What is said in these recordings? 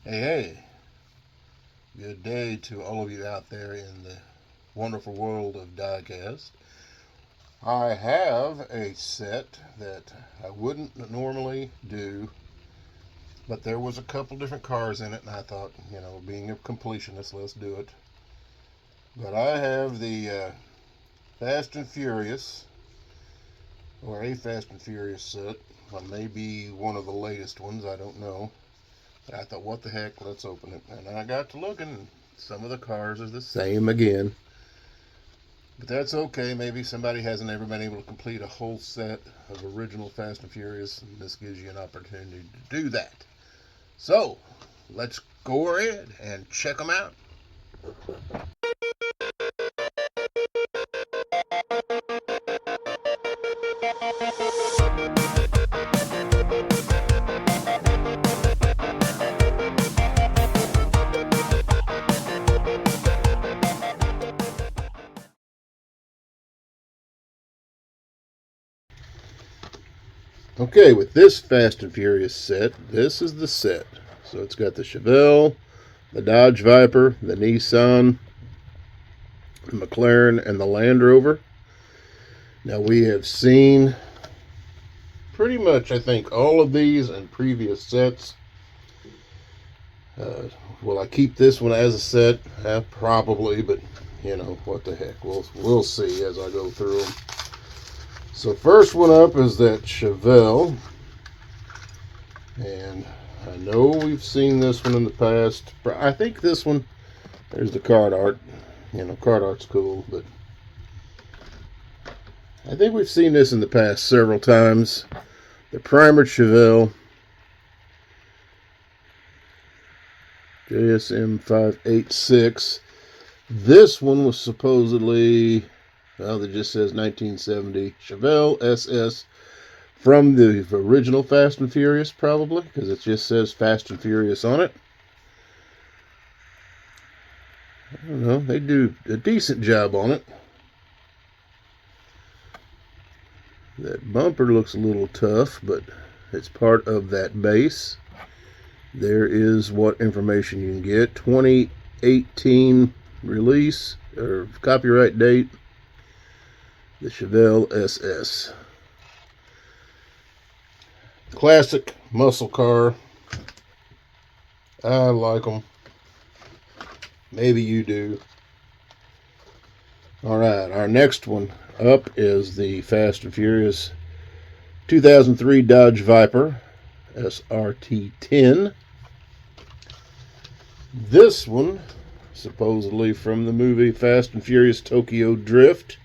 Hey, hey, good day to all of you out there in the wonderful world of Diecast. I have a set that I wouldn't normally do, but there was a couple different cars in it, and I thought, being a completionist, let's do it. But I have the Fast and Furious, or a Fast and Furious set. Well, maybe one of the latest ones, I don't know. I thought, what the heck, let's open it. And I got to looking, and some of the cars are the same again. But that's okay. Maybe somebody hasn't ever been able to complete a whole set of original Fast and Furious, and this gives you an opportunity to do that. So, let's go ahead and check them out. Okay, with this Fast and Furious set, this is the set. So it's got the Chevelle, the Dodge Viper, the Nissan, the McLaren, and the Land Rover. Now we have seen pretty much, I think, all of these in previous sets. Will I keep this one as a set? Probably, but what the heck? We'll see as I go through them. So first one up is that Chevelle, and I know we've seen this one in the past. I think this one, there's the card art. Card art's cool, but I think we've seen this in the past several times. The primered Chevelle, JSM 586. This one was supposedly, well, it just says 1970 Chevelle SS from the original Fast and Furious, probably, because it just says Fast and Furious on it. I don't know, they do a decent job on it. That bumper looks a little tough, but it's part of that base. There is what information you can get. 2018 release, or copyright date. The Chevelle SS. Classic muscle car. I like them. Maybe you do. Alright, our next one up is the Fast and Furious 2003 Dodge Viper SRT10. This one, supposedly from the movie Fast and Furious Tokyo Drift.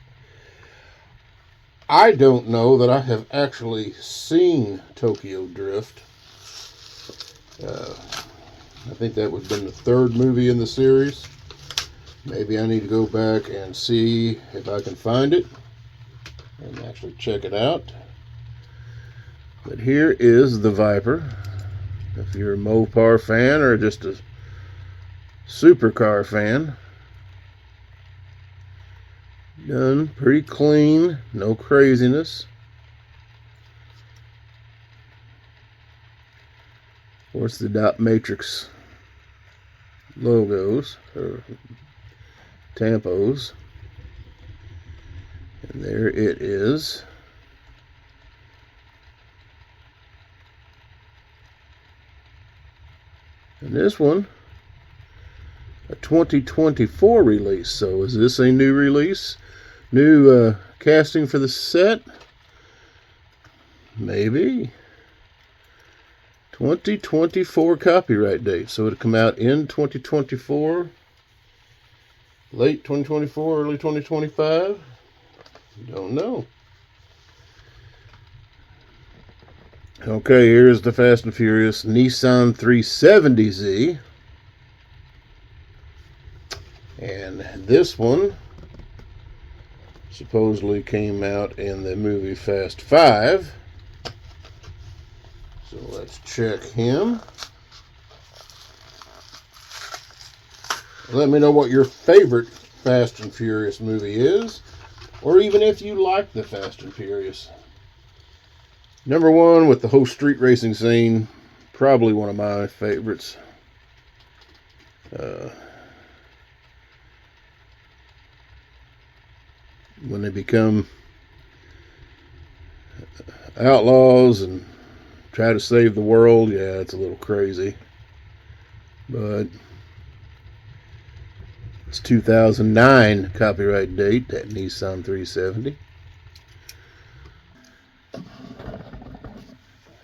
I don't know that I have actually seen Tokyo Drift. I think that would have been the third movie in the series. Maybe I need to go back and see if I can find it and actually check it out. But here is the Viper. If you're a Mopar fan or just a supercar fan, done pretty clean, no craziness. Of course, the dot matrix logos or tampos, and there it is. And this one, a 2024 release. So is this a new release? New casting for the set? Maybe. 2024 copyright date. So it'll come out in 2024. Late 2024, early 2025? Don't know. Okay, here's the Fast and Furious Nissan 370Z. And this one supposedly came out in the movie Fast 5. So let's check him. Let me know what your favorite Fast and Furious movie is, or even if you like the Fast and Furious. Number one, with the whole street racing scene, probably one of my favorites. when they become outlaws and try to save the world, yeah, it's a little crazy. But it's 2009 copyright date, that Nissan 370.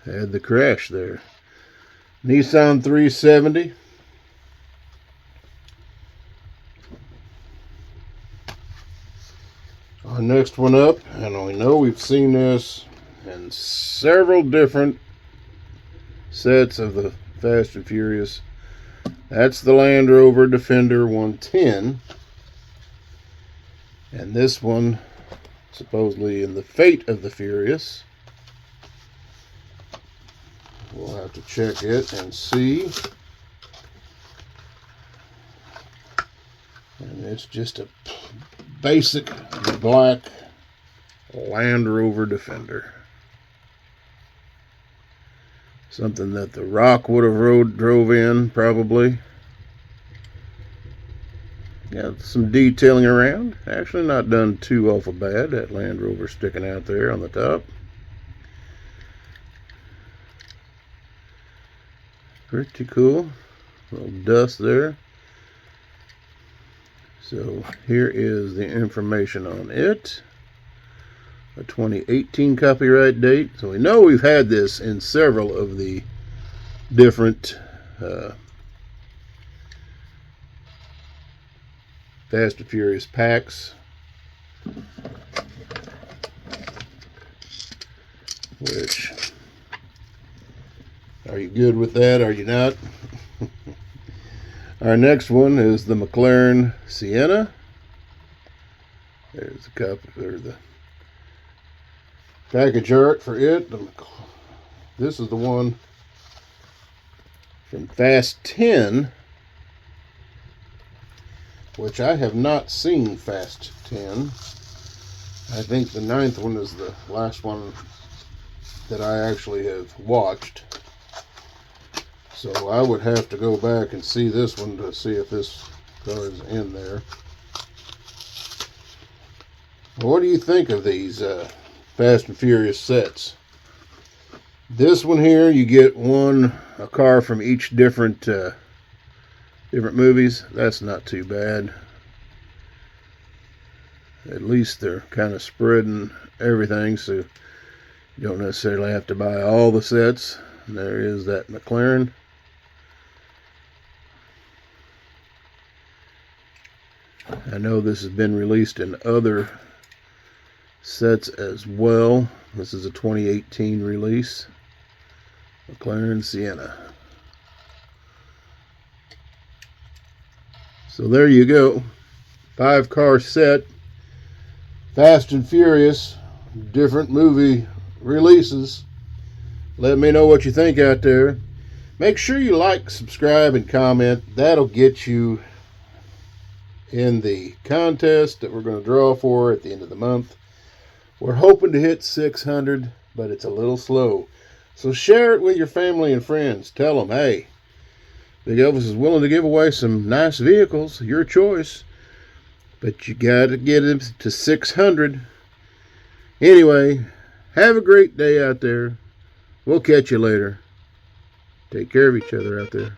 Had the crash there. Nissan 370. Our next one up, and we know we've seen this in several different sets of the Fast and Furious. That's the Land Rover Defender 110. And this one, supposedly in the Fate of the Furious. We'll have to check it and see. And it's just a basic black Land Rover Defender. Something that The Rock would have drove in, probably. Got some detailing around. Actually not done too awful bad. That Land Rover sticking out there on the top. Pretty cool. A little dust there. So here is the information on it. A 2018 copyright date. So we know we've had this in several of the different Fast and Furious packs. Which, are you good with that? Are you not? Our next one is the McLaren Sienna. There's the cup, or the package art for it. This is the one from Fast 10, which I have not seen Fast 10. I think the 9th one is the last one that I actually have watched. So I would have to go back and see this one to see if this car is in there. What do you think of these Fast and Furious sets? This one here, you get a car from each different movies. That's not too bad. At least they're kind of spreading everything, so you don't necessarily have to buy all the sets. And there is that McLaren. I know this has been released in other sets as well. This is a 2018 release. McLaren Sienna. So there you go. 5-car set. Fast and Furious. Different movie releases. Let me know what you think out there. Make sure you like, subscribe, and comment. That'll get you in the contest that we're going to draw for at the end of the month. We're hoping to hit 600, but it's a little slow. So share it with your family and friends. Tell them, hey, Big Elvis is willing to give away some nice vehicles. Your choice. But you got to get them to 600. Anyway, have a great day out there. We'll catch you later. Take care of each other out there.